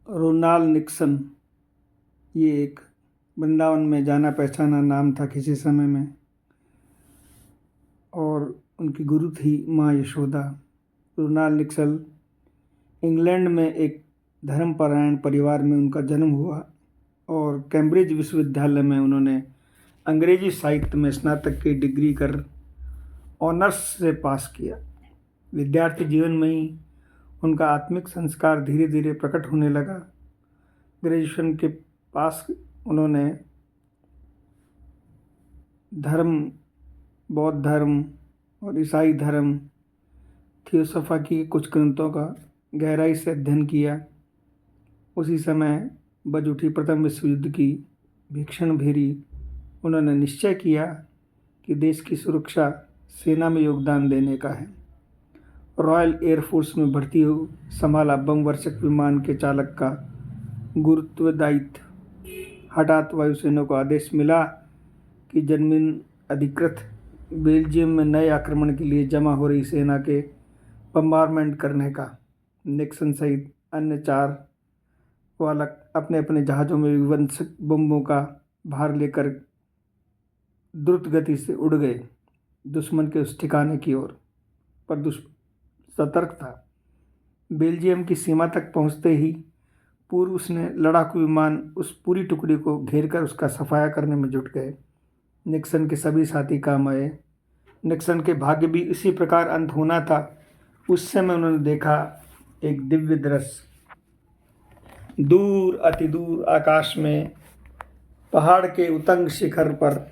Ronald Nixon ये एक वृंदावन में जाना पहचाना नाम था किसी समय में, और उनकी गुरु थी माँ यशोदा। रोनाल्ड निक्सन इंग्लैंड में एक धर्मपरायण परिवार में उनका जन्म हुआ और कैम्ब्रिज विश्वविद्यालय में उन्होंने अंग्रेजी साहित्य में स्नातक की डिग्री कर ऑनर्स से पास किया। विद्यार्थी जीवन में ही उनका आत्मिक संस्कार धीरे धीरे प्रकट होने लगा। ग्रेजुएशन के पास उन्होंने बौद्ध धर्म और ईसाई धर्म, थियोसोफा की कुछ ग्रंथों का गहराई से अध्ययन किया। उसी समय बज उठी प्रथम विश्व युद्ध की भीषण भेरी। उन्होंने निश्चय किया कि देश की सुरक्षा सेना में योगदान देने का है। रॉयल एयरफोर्स में भर्ती हो संभाला बम वर्षक विमान के चालक का गुरुत्वदायित्व। हठात वायुसेना को आदेश मिला कि जर्मन अधिकृत बेल्जियम में नए आक्रमण के लिए जमा हो रही सेना के बम्बारमेंट करने का। निक्सन सहित अन्य 4 बालक अपने अपने जहाज़ों में विध्वंसक बमों का भार लेकर द्रुत गति से उड़ गए दुश्मन के उस ठिकाने की ओर। पर दुश्मन सतर्क था। बेल्जियम की सीमा तक पहुंचते ही पूर्व उसने लड़ाकू विमान उस पूरी टुकड़ी को घेर कर उसका सफाया करने में जुट गए। निक्सन के सभी साथी काम आए। निक्सन के भाग्य भी इसी प्रकार अंत होना था। उस समय उन्होंने देखा एक दिव्य दृश्य। दूर अति दूर आकाश में पहाड़ के उतंग शिखर पर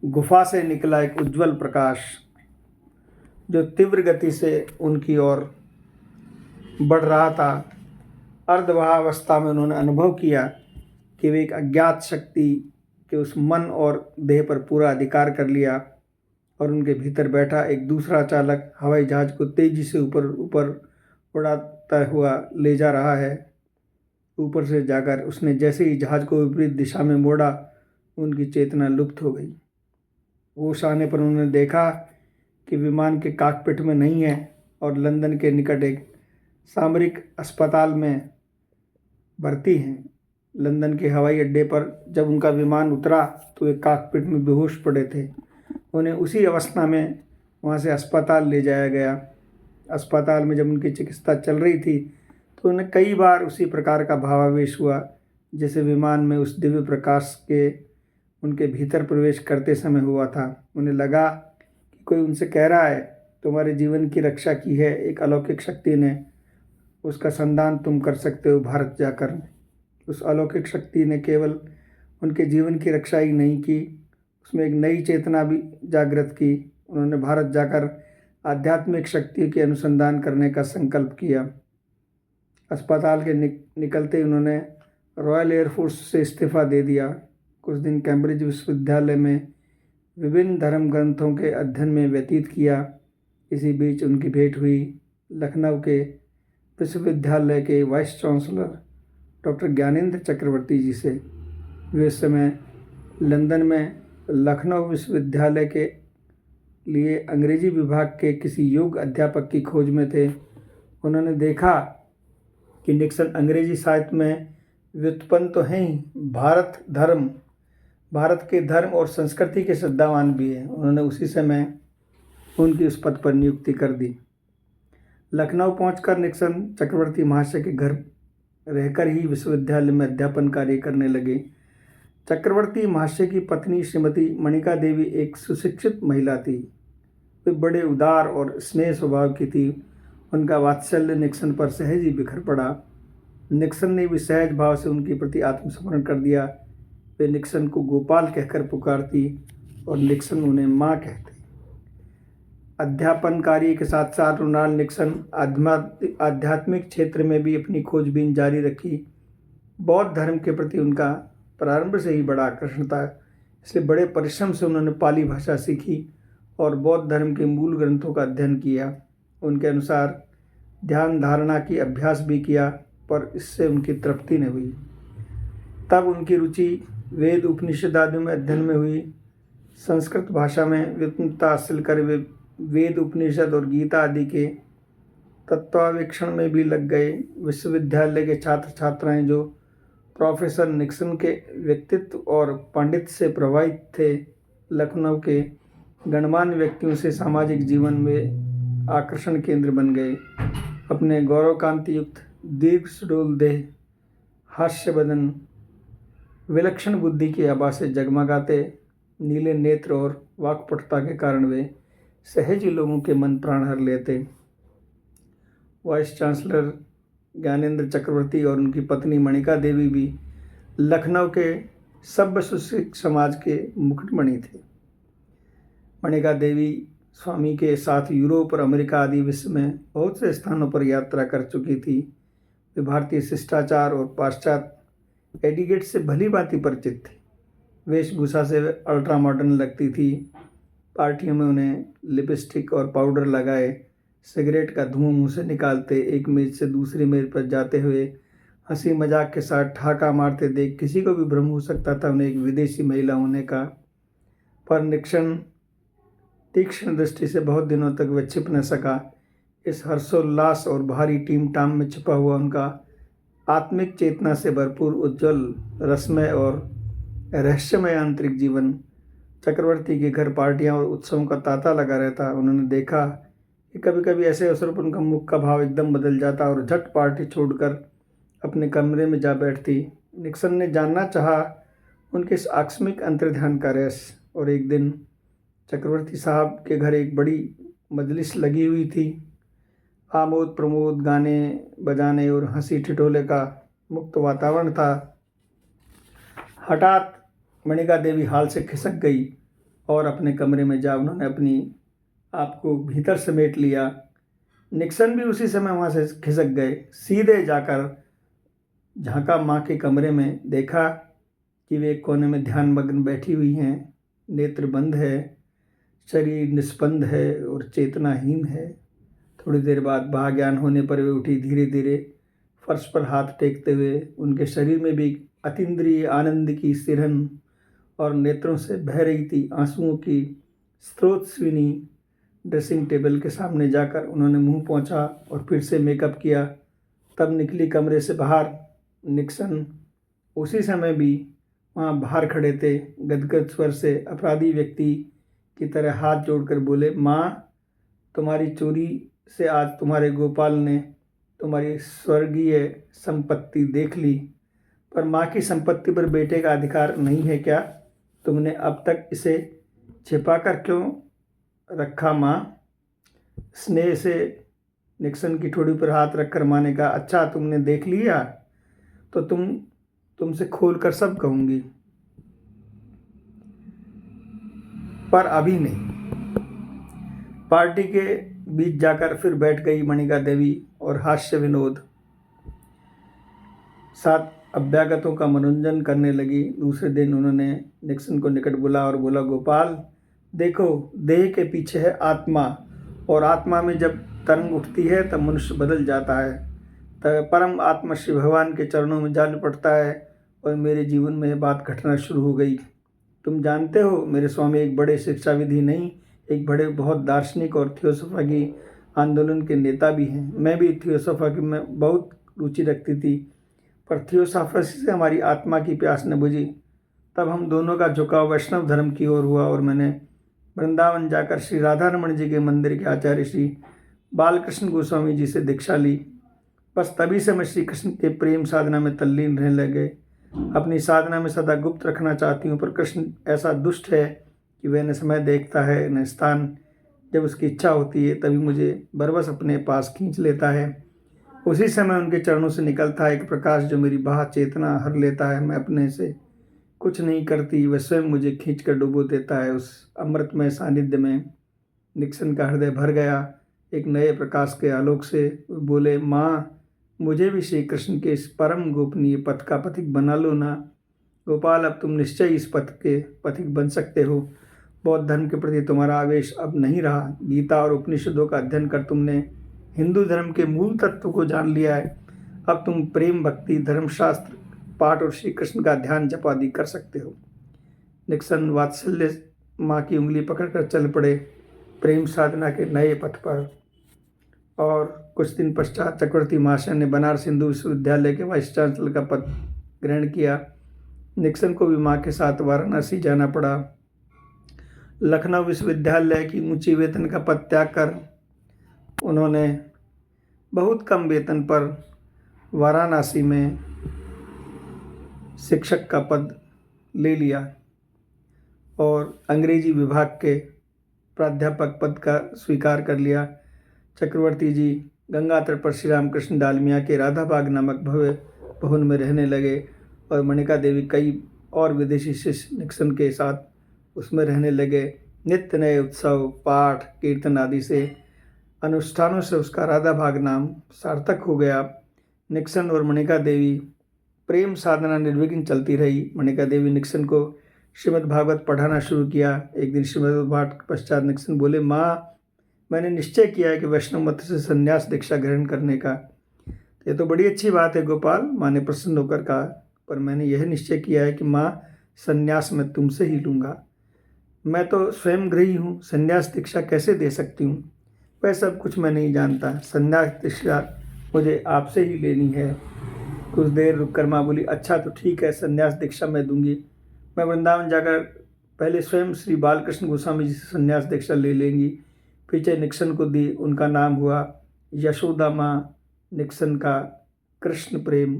गुफा से निकला एक उज्जवल प्रकाश जो तीव्र गति से उनकी ओर बढ़ रहा था। अर्धवाहावस्था में उन्होंने अनुभव किया कि वे एक अज्ञात शक्ति के उस मन और देह पर पूरा अधिकार कर लिया और उनके भीतर बैठा एक दूसरा चालक हवाई जहाज को तेजी से ऊपर ऊपर उड़ाता हुआ ले जा रहा है। ऊपर से जाकर उसने जैसे ही जहाज को विपरीत दिशा में मोड़ा, उनकी चेतना लुप्त हो गई। होश आने पर उन्होंने देखा कि विमान के कॉकपिट में नहीं है और लंदन के निकट एक सामरिक अस्पताल में भर्ती हैं। लंदन के हवाई अड्डे पर जब उनका विमान उतरा तो वे कॉकपिट में बेहोश पड़े थे। उन्हें उसी अवस्था में वहाँ से अस्पताल ले जाया गया। अस्पताल में जब उनकी चिकित्सा चल रही थी तो उन्हें कई बार उसी प्रकार का भावावेश हुआ जैसे विमान में उस दिव्य प्रकाश के उनके भीतर प्रवेश करते समय हुआ था। उन्हें लगा कि कोई उनसे कह रहा है, तुम्हारे जीवन की रक्षा की है एक अलौकिक शक्ति ने, उसका संधान तुम कर सकते हो भारत जाकर। उस अलौकिक शक्ति ने केवल उनके जीवन की रक्षा ही नहीं की, उसमें एक नई चेतना भी जागृत की। उन्होंने भारत जाकर आध्यात्मिक शक्ति के अनुसंधान करने का संकल्प किया। अस्पताल के निकलते उन्होंने रॉयल एयरफोर्स से इस्तीफा दे दिया। कुछ दिन कैम्ब्रिज विश्वविद्यालय में विभिन्न धर्म ग्रंथों के अध्ययन में व्यतीत किया। इसी बीच उनकी भेंट हुई लखनऊ के विश्वविद्यालय के वाइस चांसलर डॉक्टर ज्ञानेंद्र चक्रवर्ती जी से। वे उस समय लंदन में लखनऊ विश्वविद्यालय के लिए अंग्रेजी विभाग के किसी योग्य अध्यापक की खोज में थे। उन्होंने देखा कि निक्सन अंग्रेजी साहित्य में व्युत्पन्न तो हैं ही, भारत के धर्म और संस्कृति के श्रद्धावान भी हैं। उन्होंने उसी समय उनकी उस पद पर नियुक्ति कर दी। लखनऊ पहुंचकर निक्सन चक्रवर्ती महाशय के घर रहकर ही विश्वविद्यालय में अध्यापन कार्य करने लगे। चक्रवर्ती महाशय की पत्नी श्रीमती मणिका देवी एक सुशिक्षित महिला थी। वे बड़े उदार और स्नेह स्वभाव की थी। उनका वात्सल्य निक्सन पर सहज ही बिखर पड़ा। निक्सन ने भी सहज भाव से उनके प्रति आत्मसमर्पण कर दिया। वे निक्सन को गोपाल कहकर पुकारती और निक्सन उन्हें माँ कहते। अध्यापन कार्य के साथ साथ रोनाल्ड निक्सन आध्यात्मिक क्षेत्र में भी अपनी खोजबीन जारी रखी। बौद्ध धर्म के प्रति उनका प्रारंभ से ही बड़ा आकर्षण था, इसलिए बड़े परिश्रम से उन्होंने पाली भाषा सीखी और बौद्ध धर्म के मूल ग्रंथों का अध्ययन किया। उनके अनुसार ध्यान धारणा की अभ्यास भी किया, पर इससे उनकी तृप्ति न हुई। तब उनकी रुचि वेद उपनिषद आदि में अध्ययन में हुई। संस्कृत भाषा में व्युत्पन्नता हासिल कर वे वेद उपनिषद और गीता आदि के तत्वावेक्षण में भी लग गए। विश्वविद्यालय के छात्र छात्राएं जो प्रोफेसर निक्सन के व्यक्तित्व और पांडित्य से प्रभावित थे, लखनऊ के गणमान्य व्यक्तियों से सामाजिक जीवन में आकर्षण केंद्र बन गए। अपने गौरवकांति युक्त दीर्घ सुडौल देह, हास्य बदन, विलक्षण बुद्धि की आभा से जगमगाते नीले नेत्र और वाक्पटुता के कारण वे सहज ही लोगों के मन प्राण हर लेते। वाइस चांसलर ज्ञानेंद्र चक्रवर्ती और उनकी पत्नी मणिका देवी भी लखनऊ के सभ्य सुशिक्षित समाज के मुकुटमणि थे। मणिका देवी स्वामी के साथ यूरोप और अमेरिका आदि विश्व में बहुत से स्थानों पर यात्रा कर चुकी थी। वे भारतीय शिष्टाचार और पाश्चात्य एडिकेट से भली भांति परिचित थे। वेशभूषा से वे अल्ट्रा मॉडर्न लगती थी। पार्टियों में उन्हें लिपस्टिक और पाउडर लगाए, सिगरेट का धुआं मुंह से निकालते, एक मेज से दूसरी मेज पर जाते हुए हंसी मजाक के साथ ठहाका मारते देख किसी को भी भ्रम हो सकता था उन्हें एक विदेशी महिला होने का। पर निक्सन तीक्ष्ण दृष्टि से बहुत दिनों तक वह छिप न सका। इस हर्षोल्लास और भारी टीम टाम में छिपा हुआ उनका आत्मिक चेतना से भरपूर उज्ज्वल, रसमय और रहस्यमय आंतरिक जीवन। चक्रवर्ती के घर पार्टियां और उत्सवों का तांता लगा रहता। उन्होंने देखा कि कभी कभी ऐसे अवसर पर उनका मुख का भाव एकदम बदल जाता और झट पार्टी छोड़कर अपने कमरे में जा बैठती। निक्सन ने जानना चाहा उनके इस आकस्मिक अंतर्ध्यान का रहस्य, और एक दिन चक्रवर्ती साहब के घर एक बड़ी मजलिस लगी हुई थी। आमोद प्रमोद, गाने बजाने और हंसी ठिठोले का मुक्त वातावरण था। हठात मणिका देवी हाल से खिसक गई और अपने कमरे में जा उन्होंने अपनी आपको भीतर समेट लिया। निक्सन भी उसी समय वहाँ से खिसक गए। सीधे जाकर झांका माँ के कमरे में, देखा कि वे एक कोने में ध्यानमग्न बैठी हुई हैं। नेत्र बंद है, शरीर निस्पंद है और चेतनाहीन है। थोड़ी देर बाद भाग्यान होने पर वे उठी। धीरे धीरे फर्श पर हाथ टेकते हुए उनके शरीर में भी अतीन्द्रिय आनंद की सिरहन और नेत्रों से बह रही थी आंसुओं की स्रोतस्विनी। ड्रेसिंग टेबल के सामने जाकर उन्होंने मुंह पोंछा और फिर से मेकअप किया। तब निकली कमरे से बाहर। निक्सन उसी समय भी वहाँ बाहर खड़े थे। गदगद स्वर से अपराधी व्यक्ति की तरह हाथ जोड़कर बोले, माँ, तुम्हारी चोरी से आज तुम्हारे गोपाल ने तुम्हारी स्वर्गीय संपत्ति देख ली, पर माँ की संपत्ति पर बेटे का अधिकार नहीं है क्या? तुमने अब तक इसे छिपा कर क्यों रखा माँ? स्नेह से निक्सन की ठोड़ी पर हाथ रखकर माँ ने कहा, अच्छा तुमने देख लिया तो तुमसे खोल कर सब कहूँगी, पर अभी नहीं। पार्टी के बीच जाकर फिर बैठ गई मणिका देवी और हास्य विनोद साथ अभ्यागतों का मनोरंजन करने लगी। दूसरे दिन उन्होंने निक्सन को निकट बुला और बोला, गोपाल देखो, देह के पीछे है आत्मा, और आत्मा में जब तरंग उठती है तब मनुष्य बदल जाता है। तब परम आत्मा श्री भगवान के चरणों में जा लिपटता है। और मेरे जीवन में यह बात घटना शुरू हो गई। तुम जानते हो, मेरे स्वामी एक बड़े शिक्षाविधि नहीं, एक बड़े बहुत दार्शनिक और थियोसोफा की आंदोलन के नेता भी हैं। मैं भी थियोसोफा की में बहुत रुचि रखती थी, पर थियोसोफा से हमारी आत्मा की प्यास न बुझी। तब हम दोनों का झुकाव वैष्णव धर्म की ओर हुआ और मैंने वृंदावन जाकर श्री राधा रमण जी के मंदिर के आचार्य श्री बालकृष्ण गोस्वामी जी से दीक्षा ली। बस तभी से मैं श्री कृष्ण के प्रेम साधना में तल्लीन रहने लगे। अपनी साधना में सदा गुप्त रखना चाहती हूँ, पर कृष्ण ऐसा दुष्ट है कि वह न समय देखता है न स्थान। जब उसकी इच्छा होती है तभी मुझे बरबस अपने पास खींच लेता है। उसी समय उनके चरणों से निकलता है एक प्रकाश जो मेरी बाह्य चेतना हर लेता है। मैं अपने से कुछ नहीं करती, वह स्वयं मुझे खींच कर डुबो देता है। उस अमृतमय सानिध्य में निक्सन का हृदय भर गया एक नए प्रकाश के आलोक से। बोले, माँ, मुझे भी श्री कृष्ण के इस परम गोपनीय पथ का पथिक बना लो ना। गोपाल, अब तुम निश्चय इस पथ के पथिक बन सकते हो। बौद्ध धर्म के प्रति तुम्हारा आवेश अब नहीं रहा। गीता और उपनिषदों का अध्ययन कर तुमने हिंदू धर्म के मूल तत्व को जान लिया है। अब तुम प्रेम, भक्ति, धर्मशास्त्र पाठ और श्री कृष्ण का ध्यान जप आदि कर सकते हो। निक्सन वात्सल्य माँ की उंगली पकड़कर चल पड़े प्रेम साधना के नए पथ पर। और कुछ दिन पश्चात चक्रवर्ती महाशय ने बनारस हिंदू विश्वविद्यालय के वाइस चांसलर का पद ग्रहण किया। निक्सन को भी मां के साथ वाराणसी जाना पड़ा। लखनऊ विश्वविद्यालय की ऊंची वेतन का पद त्याग कर उन्होंने बहुत कम वेतन पर वाराणसी में शिक्षक का पद ले लिया और अंग्रेजी विभाग के प्राध्यापक पद का स्वीकार कर लिया। चक्रवर्ती जी गंगा तट पर श्री रामकृष्ण डालमिया के राधाबाग नामक भव्य भवन में रहने लगे और मणिका देवी कई और विदेशी शिष्य निक्सन के साथ उसमें रहने लगे। नित्य नए उत्सव, पाठ, कीर्तन आदि से अनुष्ठानों से उसका राधाबाग नाम सार्थक हो गया। निक्सन और मणिका देवी प्रेम साधना निर्विघ्न चलती रही। मणिका देवी निक्सन को श्रीमद् भागवत पढ़ाना शुरू किया। एक दिन श्रीमद् भागवत के पश्चात निक्सन बोले, माँ, मैंने निश्चय किया है कि वैष्णव मत से संन्यास दीक्षा ग्रहण करने का। ये तो बड़ी अच्छी बात है गोपाल, माँ ने प्रसन्न होकर कहा, पर मैंने यह निश्चय किया है कि माँ, संन्यास मैं तुमसे ही लूँगा। मैं तो स्वयं गृही हूँ, संन्यास दीक्षा कैसे दे सकती हूँ? वह सब कुछ मैं नहीं जानता। संन्यास दीक्षा मुझे आपसे ही लेनी है। कुछ देर रुक कर माँ बोली, अच्छा तो ठीक है, संन्यास दीक्षा मैं दूंगी। मैं वृंदावन जाकर पहले स्वयं श्री बालकृष्ण गोस्वामी जी से संन्यास दीक्षा ले लेंगी। पीछे निक्सन को दी। उनका नाम हुआ यशोदा माँ निक्सन का कृष्ण प्रेम।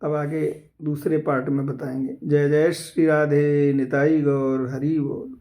अब आगे दूसरे पार्ट में बताएंगे। जय जय श्री राधे, निताई गौर, हरि बोल।